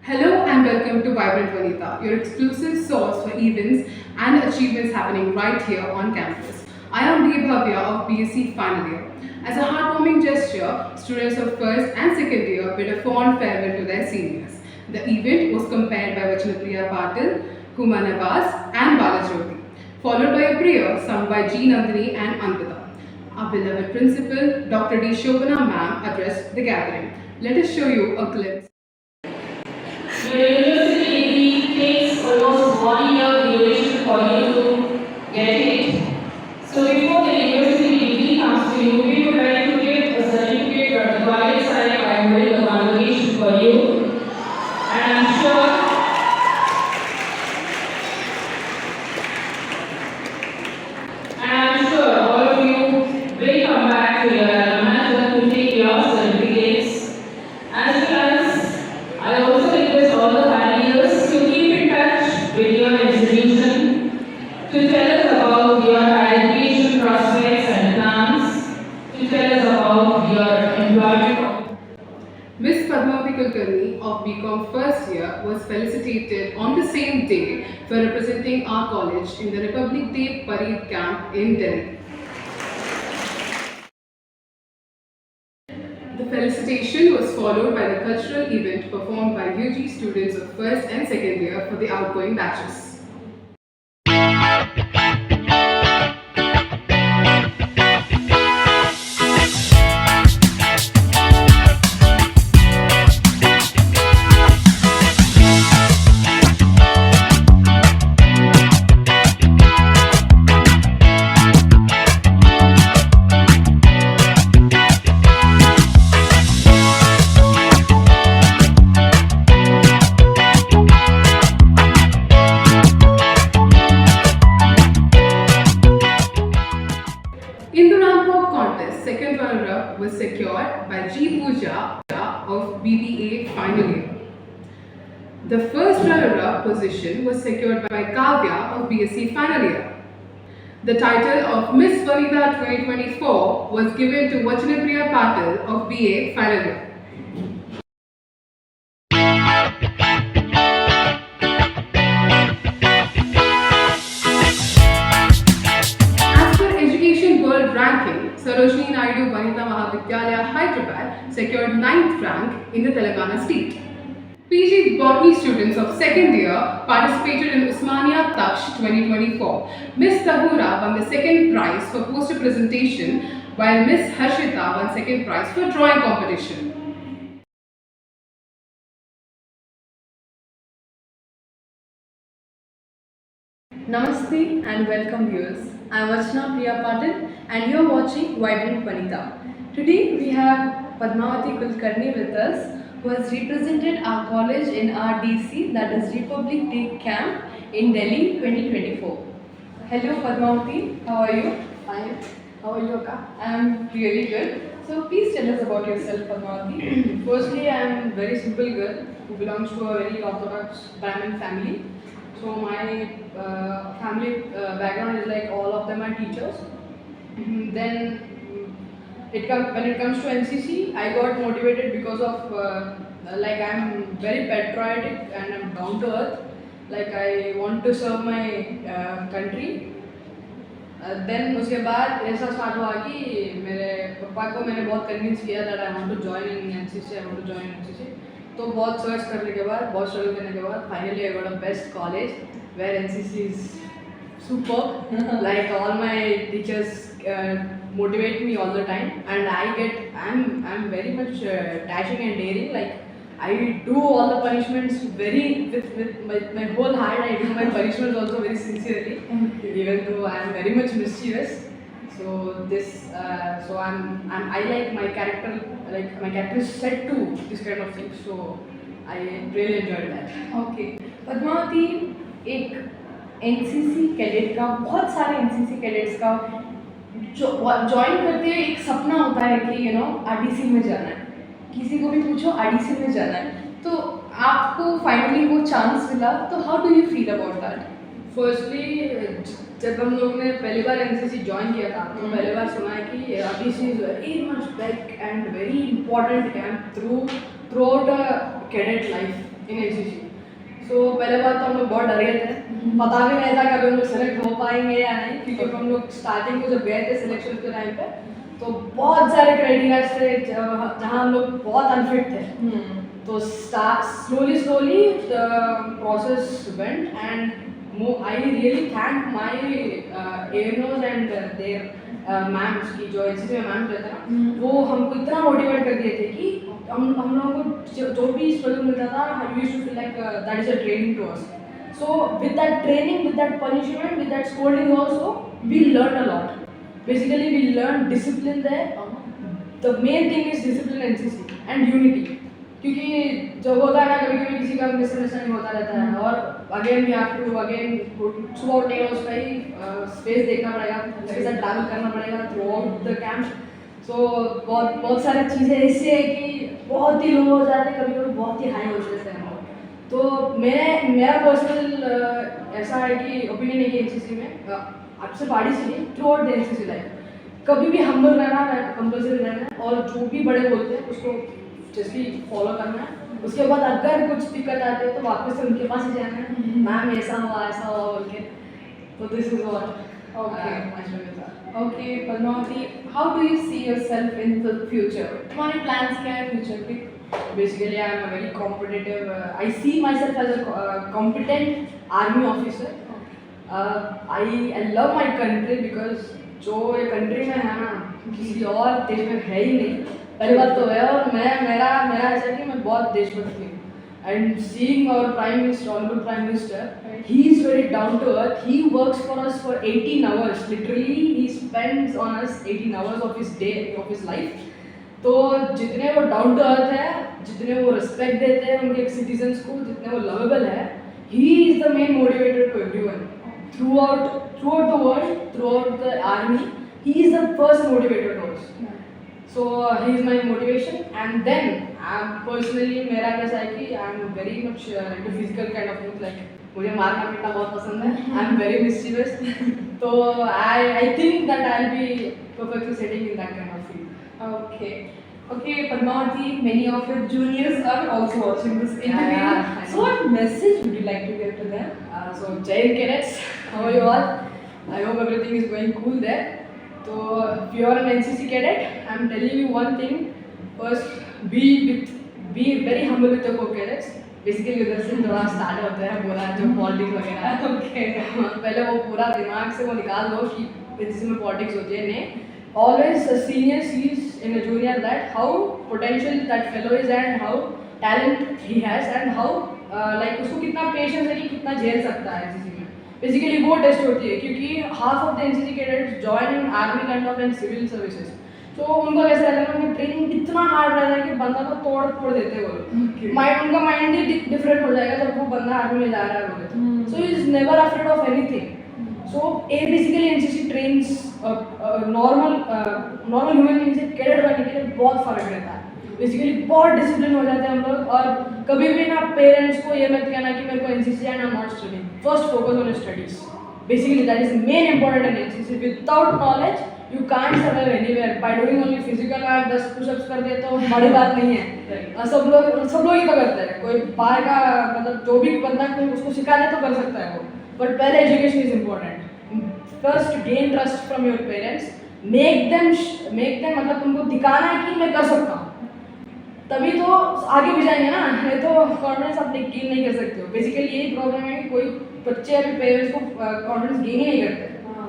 Hello and welcome to Vibrant Vanita, your exclusive source for events and achievements happening right here on campus. I am Dee Bhavya of BSc final year. As a heartwarming gesture, students of first and second year bid a fond farewell to their seniors. The event was compared by Vachanapriya Patil, Huma Nawaz and Balajyoti, followed by a prayer sung by G. Nandini and Ankita. Our beloved principal, Dr. D. Shobana ma'am, addressed the gathering. Let us show you a glimpse. Your university degree takes almost 1 year duration for you to get it. So before the university degree comes to you, we would like to give a certificate from the college side by holding a convocation for you. And I'm sure all of you will come back to your alma to take your certificates. As well as I also request all the panelists to keep in touch with your institution to tell us about your education prospects and plans, to tell us about your employment. Miss Padmavati Kulkarni of BCom first year was felicitated on the same day for representing our college in the Republic Day Parade camp in Delhi. The felicitation was followed by the cultural event performed by UG students of first and second year for the outgoing batches. In the ramp-walk contest, second runner-up was secured by G. Pooja of BBA final year. The first runner-up position was secured by Kavya of BSc final year. The title of Miss Vanita 2024 was given to Vachanapriya Patil of BA final year. As per Education World Ranking, Sarojini Naidu Vanita Mahavidyalaya Hyderabad secured 9th rank in the Telangana state. PG Botany students of second year participated in Usmania Taksh 2024. Miss Tahura won the second prize for poster presentation, while Miss Harshita won second prize for drawing competition. Namaste and welcome viewers. I am Archana Priya Patil and you are watching Vibrant Vanita. Today we have Padmavati Kulkarni with us, who has represented our college in RDC, that is Republic Day Camp in Delhi 2024. Hello Padmavati, how are you? Fine. How are you, Akka? I am really good. So please tell us about yourself, Padmavati. Firstly, I am a very simple girl who belongs to a very orthodox Brahmin family. So my family background is like all of them are teachers. Then when it comes to NCC, I got motivated because of like I'm very patriotic and I'm down to earth. Like I want to serve my country. Then उसके बाद ऐसा start हुआ कि मेरे पापा को मैंने बहुत कन्विंस किया that I want to join in NCC I want to join NCC तो बहुत सर्च करने के बाद बहुत स्ट्रगल करने के बाद finally I got a best college where NCC is super like all my teachers motivate me all the time and I'm very much dashing and daring, like I do all the punishments with my whole heart. I do my punishments also very sincerely, even though I am very much mischievous. So I like my character, like my character is set to this kind of things. So I really enjoyed that. Okay. Padmavati, एक NCC cadet का, बहुत सारे NCC cadets का join करते हुए एक सपना होता है कि आरडीसी में जाना है. किसी को भी पूछो आरडीसी में जाना है, तो आपको फाइनली वो चांस मिला, तो how do you feel about that? Firstly जब हम लोग ने पहली बार एनसीसी ज्वाइन किया था तो पहली बार सुना है कि RDC is very much big and very important camp throughout a cadet life. In NCC. So पहले बात तो हम लोग बहुत डर गए थे, पता भी नहीं था कभी हम लोग सेलेक्ट हो पाएंगे या नहीं, क्योंकि हम लोग स्टार्टिंग को जब गए थे सिलेक्शन के टाइम पे तो बहुत सारे क्राइटेरिया थे जहाँ हम लोग बहुत अनफिट थे। तो slowly the process went, and I really thank my ANOs and their ma'am's की जो एनसीसी में मैम्स रहते हैं ना, वो हमको इतना मोटिवेट कर दिए थे कि हम लोगों को जो भी स्ट्रगल मिलता था, we used to feel like that is a training to us. So with that training, with that punishment, with that scolding also, we learned a lot. Basically we learned discipline there. The main thing is discipline NCC and unity. क्योंकि जब होता है ना कभी कभी किसी का misunderstanding होता रहता है, और again we have to again सुबह उठने का उसका ही स्पेस देखना पड़ेगा, उसके साथ ट्रैवल करना पड़ेगा थ्रू आउट द कैंप। सो बहुत सारी चीज़ें ऐसी है कि बहुत ही लो हो जाते हैं, कभी कभी बहुत ही हाई हो जाते हैं हम लोग। तो मेरा पर्सनल ऐसा है कि ओपिनियन है कि एनसीसी में आपसे participate through out the NCC life कभी भी हम्बल रहना है, कंपल्सरी रहना है, और जो भी बड़े बोलते हैं उसको जैसे फॉलो करना है। उसके बाद अगर कुछ दिक्कत आती है तो वापस से उनके पास ही जाना है, मैम ऐसा हुआ बोल के। तो this is what okay Padmavati, how do you see yourself in the future? तुम्हारे प्लान्स क्या है फ्यूचर के? Basically, I am a very competitive. I see myself as a competent army officer. I love my country because जो ये country में है ना किसी और देश में है ही नहीं, पहली बात तो है। और मेरा ऐसा है कि मैं बहुत देशभक्ति हूँ। And seeing our prime minister, honourable prime minister, he is very down to earth. He works for us for 18 hours. Literally, he spends on us 18 hours of his day, of his life. तो जितने वो down to earth है, जितने वो respect देते हैं उनके citizens को, जितने वो लवेबल है, he is the main motivator to everyone throughout the world, throughout the army. He is the first motivator to us. So he is my motivation. And then personally मेरा कैसा है कि I am very much into physical kind of things, like मुझे मारना पीटना बहुत पसंद है। I am very mischievous. तो I think that I will be perfectly setting in that kind of field. Okay, Padmavati, many of your juniors are also watching this interview. Yeah, So what message would you like to give to them? So Jai Hind cadets, how are you all? I hope everything is going cool there. So if you are an NCC cadet, I am telling you one thing. First, be very humble with your co-cadets. Basically उधर से थोड़ा start होता है बोला जो politics वगैरह। Okay. पहले वो पूरा दिमाग से वो निकाल दो कि NCC में पॉलिटिक्स होती है। नहीं, always a senior sees in a junior that how potential that fellow is and how talent he has and how like उसको कितना पेशेंस है कि कितना झेल सकता है एनसीसी में। बेसिकली वो टेस्ट होती है, क्योंकि half of the NCC cadets join in army kind of and civil services. तो उनको कैसा रहता है, उनकी ट्रेनिंग इतना हार्ड रहता है कि बंदा को तोड़ देते हैं वो। माइंड उनका माइंड ही डिफरेंट हो जाएगा जब वो बंदा आर्मी में जा रहा है बोले। So he is never afraid of anything. So basically NCC trains normal human beings से कैडेट बनने के लिए बहुत फर्क रहता है। बेसिकली बहुत डिसिप्लिन हो जाते हैं हम लोग, और कभी भी ना पेरेंट्स को ये मत कहना कि मेरे को NCC है, I am not studying. First focus on your studies. Basically that is main important in NCC। Without knowledge you can't survive anywhere. By doing only physical मैं 10 पुशअप्स कर दिए तो बड़ी बात नहीं है। सब लोग ही तो करते हैं। कोई बाहर का मतलब जो भी बंदा कोई उसको सिखा दे तो कर सकता है वो, बट पहले education is important. First gain trust from your parents, make them मतलब उनको दिखाना है कि मैं कर सकता हूँ, तभी तो आगे भी जाएंगे ना। नहीं तो कॉन्फिडेंस आप गेन नहीं कर सकते हो। बेसिकली यही प्रॉब्लम है कि कोई बच्चे अभी पेरेंट्स को कॉन्फिडेंस गेन ही नहीं करते।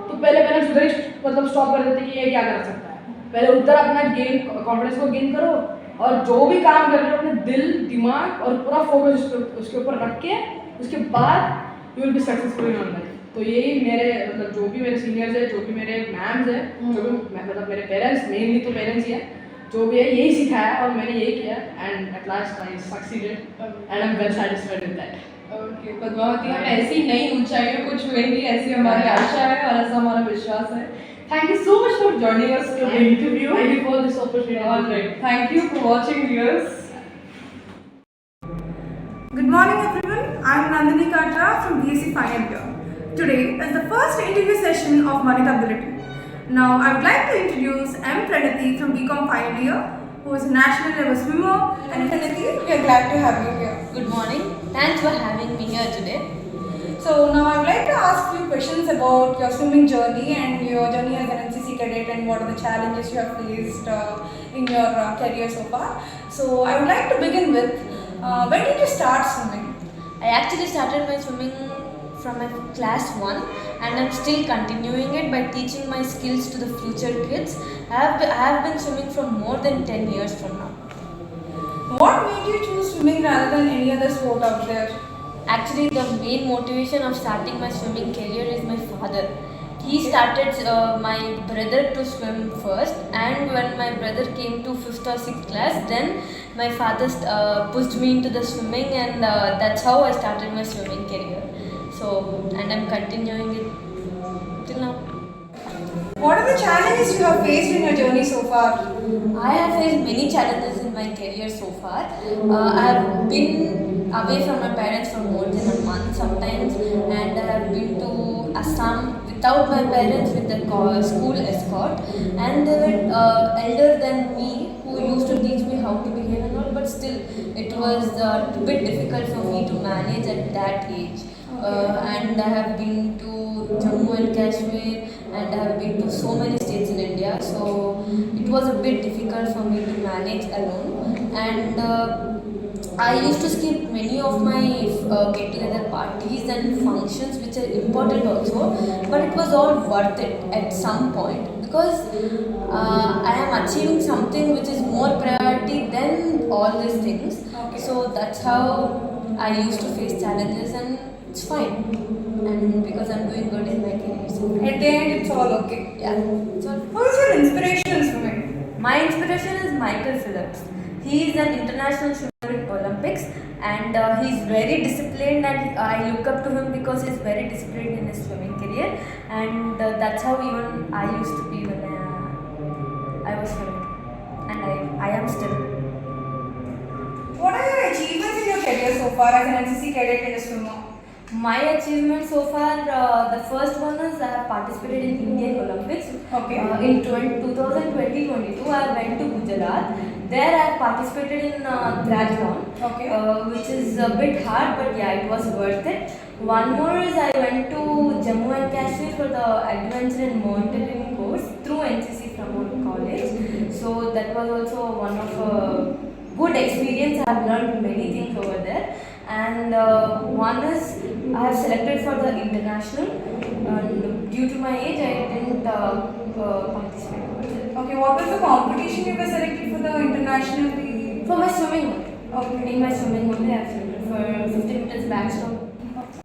तो पहले पेरेंट्स उधर ही मतलब स्टॉप कर देते कि ये क्या कर सकता है। पहले उधर अपना कॉन्फिडेंस को गेन करो, और जो भी काम कर रहे हो अपने दिल दिमाग और पूरा फोकस उसके ऊपर रख के उसके बाद you will be successful in life. तो यही मेरे मतलब जो भी मेरे सीनियर्स है, जो भी मेरे मैम्स है, जो भी मतलब मेरे पेरेंट्स, मेनली तो पेरेंट्स ही है, जो भी है यही सिखाया और मैंने यही किया। And at last I succeeded and I am well satisfied with that. Okay Padmavati, हम ऐसी नई ऊंचाइयों को छुएंगे, ऐसी हमारी आशा है और ऐसा हमारा विश्वास है। Thank you so much for joining us for the interview. Thank you for this opportunity. All right. Thank you for watching, viewers. Good morning everyone, I am Nandini Katra from BSc Final Year. Today is the first interview session of Manitability. Now I would like to introduce M. Pranati from BCom Final Year, who is a national level swimmer, and Pranati, we are glad to have you here. Good morning. Thanks for having me here today. So now I would like to ask you questions about your swimming journey and your journey as an NCC cadet and what are the challenges you have faced in your career so far. So I would like to begin with, when did you start swimming? I actually started my swimming from my class 1 and I'm still continuing it by teaching my skills to the future kids. I have been swimming for more than 10 years from now. What made you choose swimming rather than any other sport out there? Actually, the main motivation of starting my swimming career is my father. He started my brother to swim first, and when my brother came to 5th or 6th class, then my father pushed me into the swimming, and that's how I started my swimming career. So, and I'm continuing it till now. What are the challenges you have faced in your journey so far? I have faced many challenges in my career so far. I have been away from my parents for more than a month sometimes, and I have been to Assam without my parents with the school escort, and they were elder than me who used to teach me how to behave and all, but still it was a bit difficult for me to manage at that age. And I have been to Jammu and Kashmir, and I have been to so many states in India, so it was a bit difficult for me to manage alone. And I used to skip many of my get-together parties and functions which are important also, but it was all worth it at some point because I am achieving something which is more priority than all these things. Okay. So that's how I used to face challenges, and it's fine. And because I'm doing good in my career, so At the end, it's all okay. yeah. So Who is your inspiration in swimming? my inspiration is Michael Phillips. He is an international swimmer in Olympics, and he's very disciplined, and I look up to him because he's very disciplined in his swimming career, and that's how even I used to be when I was swimming, and I am still. What are your achievements in your career so far as an NCC cadet and a swimmer? My achievement so far, the first one is I have participated in Indian Olympics. Okay. In 2020-22, I went to Gujarat. There I participated in triathlon, Okay. which is a bit hard, but yeah, it was worth it. One more is I went to Jammu and Kashmir for the adventure and mountaineering course through NCC from our college. So that was also one of a good experience. I have learned many things over there. And one is I have selected for the international, and due to my age I didn't participate over there. Okay, what was the competition you were selected for the international? For my swimming, Okay. in my swimming only I have selected for 50 meters backstroke.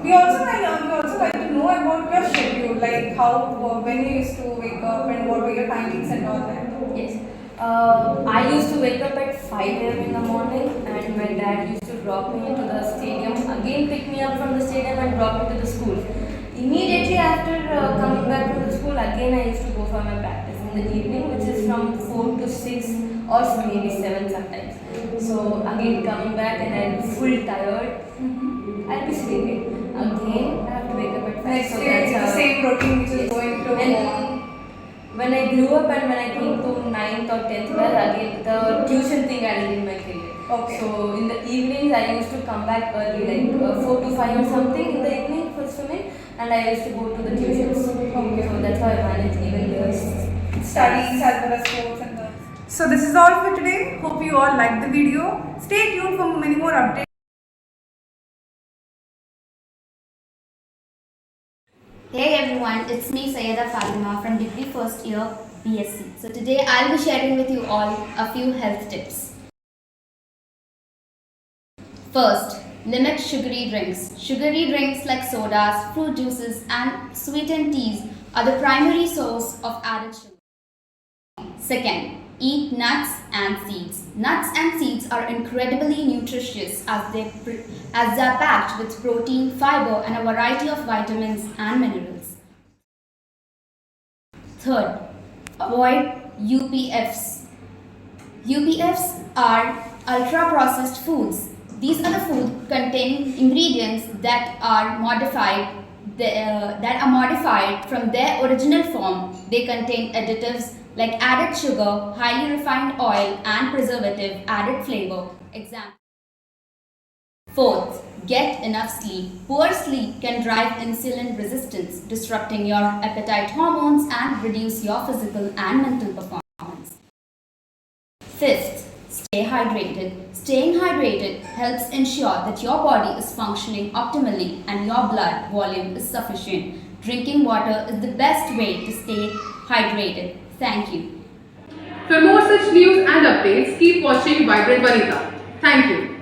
We also like to know about your schedule, like how, when you used to wake up and what were your timings and all that. Yes. I used to wake up at 5 a.m. in the morning, and my dad used to drop me to the stadium, again pick me up from the stadium and drop me to the school. Immediately after coming back from the school, again I used to go for my practice in the evening, which is from 4 to 6 or maybe 7 sometimes. So again coming back and I'll be full tired, I'll be sleeping. Again I have to wake up at 5. Next So day, that's it's the how- same routine which is Yes. going to. And when I grew up and when I came to 9th or 10th class, again the tuition thing added in my career. Okay. So in the evenings I used to come back early, like 4 to 5 or something in the evening for swimming, and I used to go to the tuitions. Okay. So that's how I managed even the Studies as well as sports and all. So this is all for today. Hope you all liked the video. Stay tuned for many more updates. Hey everyone, it's me Sayyeda Fatima from Degree First Year BSc. So today I'll be sharing with you all a few health tips. First, limit sugary drinks. Sugary drinks like sodas, fruit juices and sweetened teas are the primary source of added sugar. Second, eat nuts and seeds. Nuts and seeds are incredibly nutritious as they are packed with protein, fiber and a variety of vitamins and minerals. Third, avoid UPFs. UPFs are ultra-processed foods. These are the food containing ingredients that are modified from their original form. They contain additives like added sugar, highly refined oil, and preservative added flavor. Example. Fourth, get enough sleep. Poor sleep can drive insulin resistance, disrupting your appetite hormones and reduce your physical and mental performance. Fifth, stay hydrated. Staying hydrated helps ensure that your body is functioning optimally and your blood volume is sufficient. Drinking water is the best way to stay hydrated. Thank you. For more such news and updates, keep watching Vibrant Vanita. Thank you.